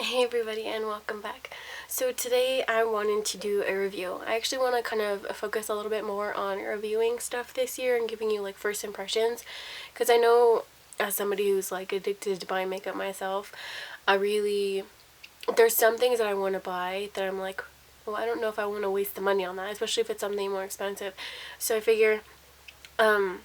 Hey everybody and welcome back. So today I wanted to do a review. I actually want to kind of focus a little bit more on reviewing stuff this year and giving you like first impressions, because I know as somebody who's like addicted to buying makeup myself, there's some things that I want to buy that I'm like, well, I don't know if I want to waste the money on that, especially if it's something more expensive. So I figure while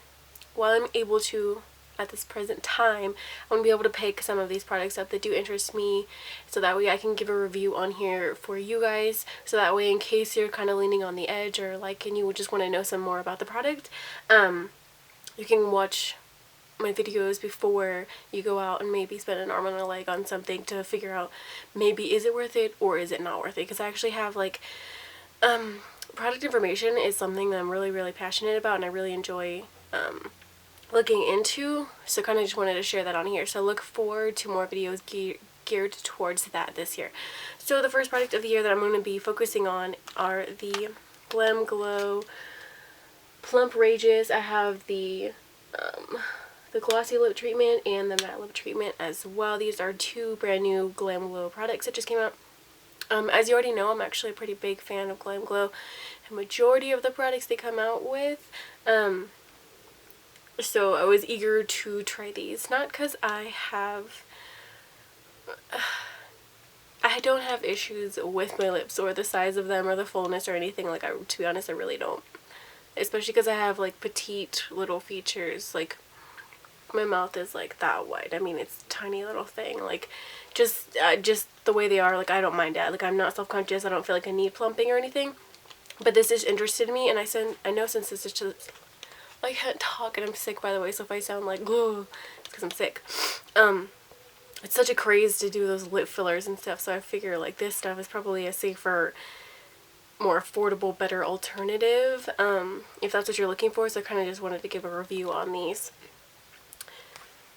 I'm able to at this present time, I want to be able to pick some of these products up that do interest me, so that way I can give a review on here for you guys, so that way in case you're kind of leaning on the edge or like and you just want to know some more about the product, you can watch my videos before you go out and maybe spend an arm and a leg on something to figure out maybe is it worth it or is it not worth it, because I actually have like product information is something that I'm really passionate about and I really enjoy looking into, so kind of just wanted to share that on here. So look forward to more videos geared towards that this year. So the first product of the year that I'm going to be focusing on are the Glam Glow Plumprageous. I have the glossy lip treatment and the matte lip treatment as well. These are two brand new Glam Glow products that just came out. As you already know, I'm actually a pretty big fan of Glam Glow. The majority of the products they come out with. So I was eager to try these, not because I don't have issues with my lips or the size of them or the fullness or anything. Like, to be honest, I really don't. Especially because I have like petite little features. Like, my mouth is like that wide. I mean, it's a tiny little thing. Like, just the way they are, like, I don't mind that. Like, I'm not self-conscious. I don't feel like I need plumping or anything. But this just interested me, and I know since this is just, I can't talk and I'm sick, by the way, so if I sound like it's because I'm sick. It's such a craze to do those lip fillers and stuff, so I figure like this stuff is probably a safer, more affordable, better alternative, if that's what you're looking for. So I kind of just wanted to give a review on these.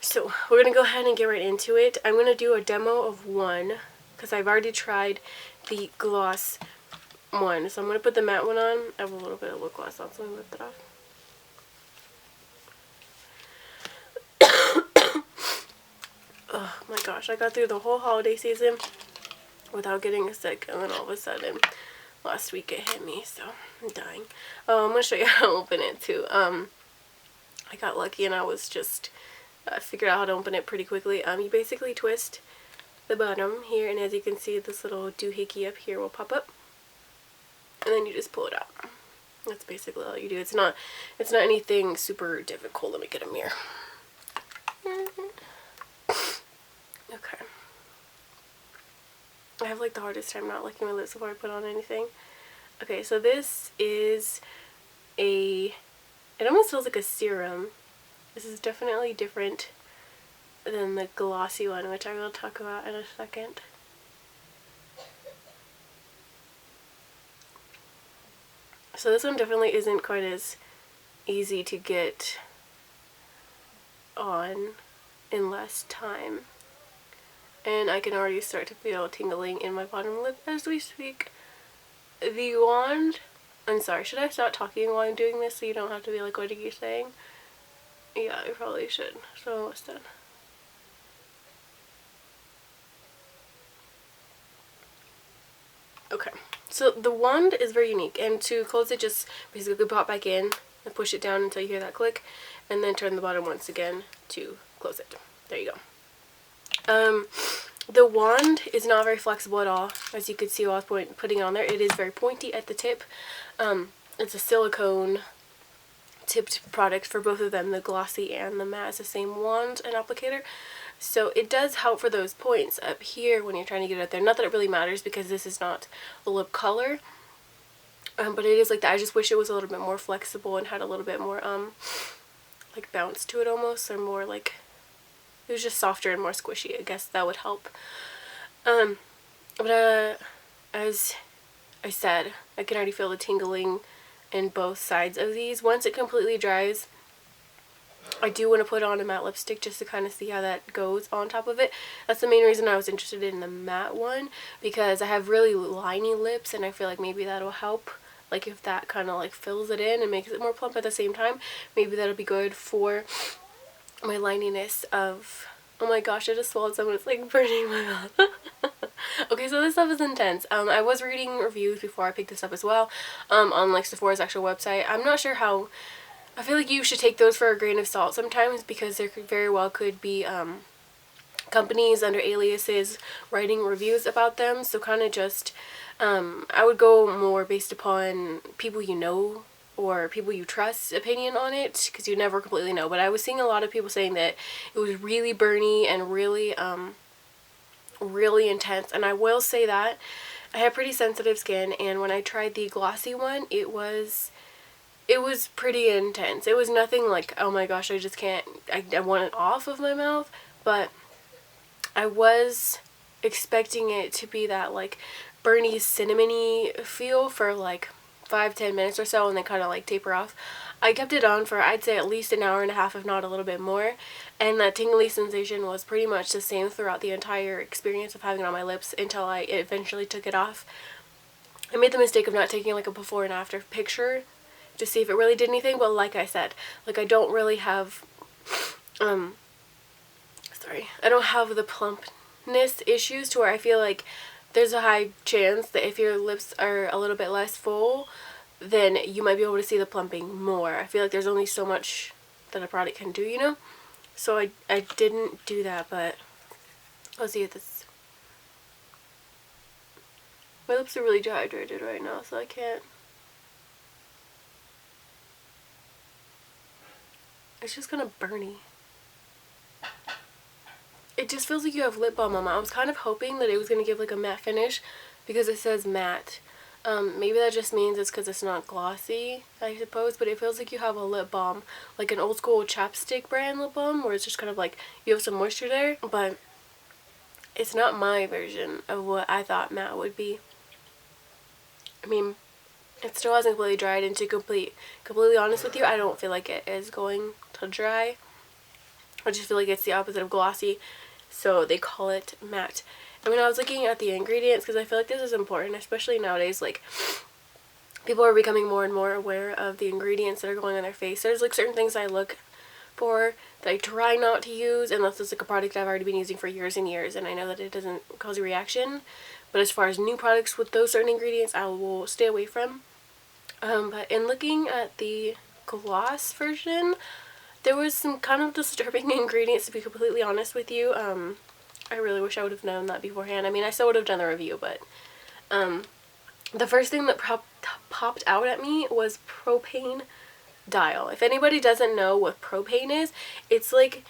So we're going to go ahead and get right into it. I'm going to do a demo of one because I've already tried the gloss one. So I'm going to put the matte one on. I have a little bit of lip gloss on, so let me lift it off. Oh my gosh, I got through the whole holiday season without getting sick, and then all of a sudden last week it hit me, so I'm dying. Oh, I'm going to show you how to open it too. I got lucky and I was just figured out how to open it pretty quickly. You basically twist the bottom here, and as you can see, this little doohickey up here will pop up, and then you just pull it out. That's basically all you do. It's not anything super difficult. Let me get a mirror. Okay. I have like the hardest time not licking my lips before I put on anything. Okay, so this is it almost feels like a serum. This is definitely different than the glossy one, which I will talk about in a second. So this one definitely isn't quite as easy to get on in less time. And I can already start to feel tingling in my bottom lip as we speak. The wand, I'm sorry, should I stop talking while I'm doing this so you don't have to be like, what are you saying? Yeah, I probably should. So I'm almost done. Okay, so the wand is very unique, and to close it, just basically pop back in and push it down until you hear that click, and then turn the bottom once again to close it. There you go. The wand is not very flexible at all, as you could see while I was putting it on there. It is very pointy at the tip. It's a silicone tipped product for both of them, the glossy and the matte. It's the same wand and applicator, so it does help for those points up here when you're trying to get it out there. Not that it really matters because this is not a lip color, but it is like that. I just wish it was a little bit more flexible and had a little bit more like bounce to it almost, or more like it was just softer and more squishy. I guess that would help. But as I said, I can already feel the tingling in both sides of these. Once it completely dries, I do want to put on a matte lipstick just to kind of see how that goes on top of it. That's the main reason I was interested in the matte one, because I have really liney lips and I feel like maybe that'll help. Like if that kind of like fills it in and makes it more plump at the same time, maybe that'll be good for my lininess of, oh my gosh, I just swallowed someone, it's like burning my mouth. Okay, so this stuff is intense. I was reading reviews before I picked this up as well, on like Sephora's actual website. I'm not sure how. I feel like you should take those for a grain of salt sometimes, because there could very well could be companies under aliases writing reviews about them. So kind of just, I would go more based upon people you know or people you trust opinion on it, because you never completely know. But I was seeing a lot of people saying that it was really burny and really really intense, and I will say that I have pretty sensitive skin, and when I tried the glossy one, it was pretty intense. It was nothing like, oh my gosh, I just can't, I want it off of my mouth, but I was expecting it to be that like burny cinnamony feel for like 5-10 minutes or so, and then kind of like taper off. I kept it on for, I'd say, at least an hour and a half, if not a little bit more, and that tingly sensation was pretty much the same throughout the entire experience of having it on my lips until I eventually took it off. I made the mistake of not taking like a before and after picture to see if it really did anything, but like I said, like I don't really have I don't have the plumpness issues to where I feel like there's a high chance that if your lips are a little bit less full, then you might be able to see the plumping more. I feel like there's only so much that a product can do, you know? So I didn't do that, but let's see if this. My lips are really dehydrated right now, so I can't. It's just kind of burny. It just feels like you have lip balm on. I was kind of hoping that it was going to give like a matte finish because it says matte. Maybe that just means it's because it's not glossy, I suppose, but it feels like you have a lip balm, like an old school chapstick brand lip balm, where it's just kind of like you have some moisture there, but it's not my version of what I thought matte would be. I mean, it still hasn't completely dried, and to completely honest with you, I don't feel like it is going to dry. I just feel like it's the opposite of glossy, so they call it matte. And when I was looking at the ingredients, because I feel like this is important, especially nowadays, like, people are becoming more and more aware of the ingredients that are going on their face. There's, like, certain things I look for that I try not to use unless it's, like, a product I've already been using for years and years, and I know that it doesn't cause a reaction. But as far as new products with those certain ingredients, I will stay away from. But in looking at the gloss version, there was some kind of disturbing ingredients, to be completely honest with you. I really wish I would have known that beforehand. I mean, I still would have done the review, but the first thing that popped out at me was propane dial. If anybody doesn't know what propane is, it's like,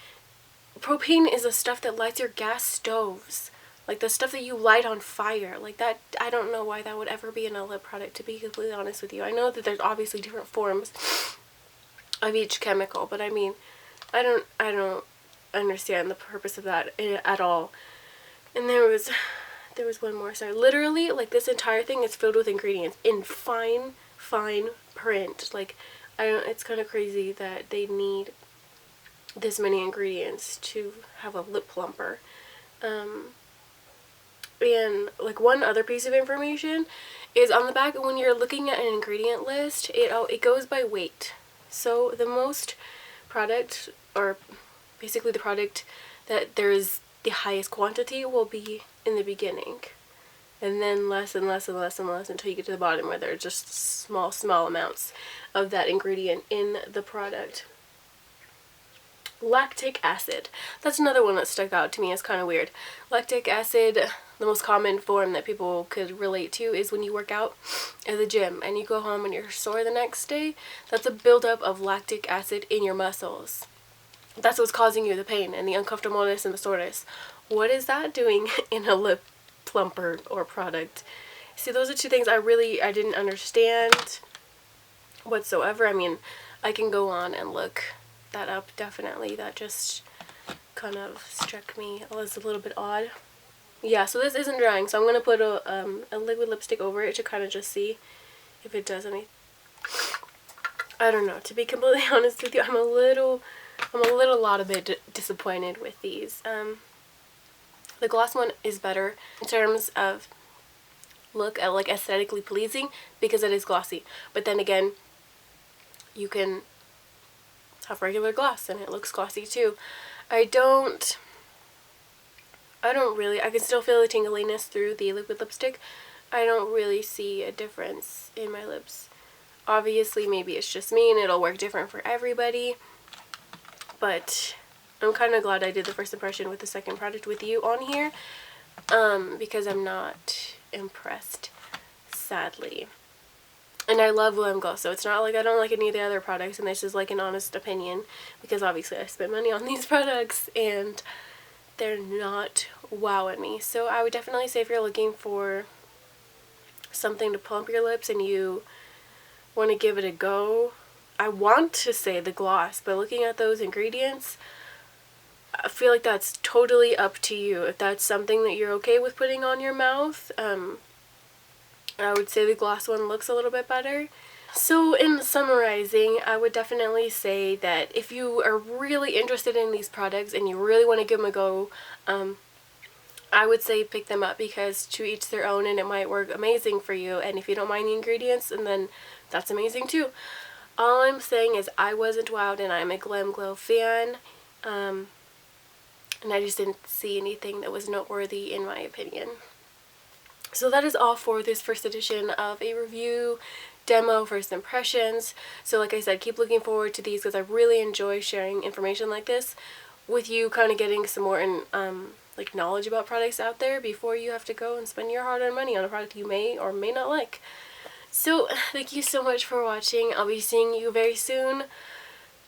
propane is the stuff that lights your gas stoves. Like the stuff that you light on fire. Like that, I don't know why that would ever be in a lip product, to be completely honest with you. I know that there's obviously different forms of each chemical, but I mean, I don't understand the purpose of that at all. And there was one more. Sorry, literally, like, this entire thing is filled with ingredients in fine print. Like, it's kind of crazy that they need this many ingredients to have a lip plumper. And like, one other piece of information is on the back, when you're looking at an ingredient list, it goes by weight. So the most product, or basically the product that there's the highest quantity, will be in the beginning, and then less and less and less and less until you get to the bottom, where there are just small amounts of that ingredient in the product. Lactic acid. That's another one that stuck out to me as kind of weird. Lactic acid, the most common form that people could relate to is when you work out at the gym and you go home and you're sore the next day. That's a buildup of lactic acid in your muscles. That's what's causing you the pain and the uncomfortableness and the soreness. What is that doing in a lip plumper or product? See, those are two things I didn't understand whatsoever. I mean, I can go on and look that up, definitely. That just kind of struck me as a little bit odd. Yeah, so this isn't drying, so I'm going to put a liquid lipstick over it to kind of just see if it does anything. I don't know, to be completely honest with you, I'm a little bit disappointed with these. The gloss one is better in terms of look, like aesthetically pleasing, because it is glossy. But then again, you can have regular gloss and it looks glossy too. I don't I can still feel the tingliness through the liquid lipstick. I don't really see a difference in my lips. Obviously, maybe it's just me and it'll work different for everybody, but I'm kind of glad I did the first impression with the second product with you on here, because I'm not impressed, sadly. And I love Glam Glow, so it's not like I don't like any of the other products, and this is like an honest opinion, because obviously I spent money on these products, and they're not wowing me. So I would definitely say if you're looking for something to plump your lips and you want to give it a go, I want to say the gloss, but looking at those ingredients, I feel like that's totally up to you. If that's something that you're okay with putting on your mouth, I would say the gloss one looks a little bit better. So in summarizing, I would definitely say that if you are really interested in these products and you really want to give them a go, I would say pick them up, because to each their own, and it might work amazing for you. And if you don't mind the ingredients, and then that's amazing too. All I'm saying is I wasn't wowed, and I'm a Glam Glow fan, and I just didn't see anything that was noteworthy in my opinion. So that is all for this first edition of a review demo first impressions. So like I said, keep looking forward to these, because I really enjoy sharing information like this with you, kind of getting some more like knowledge about products out there before you have to go and spend your hard-earned money on a product you may or may not like. So thank you so much for watching. I'll be seeing you very soon.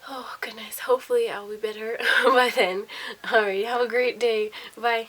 Oh goodness, hopefully I'll be better by then. Alright, have a great day. Bye.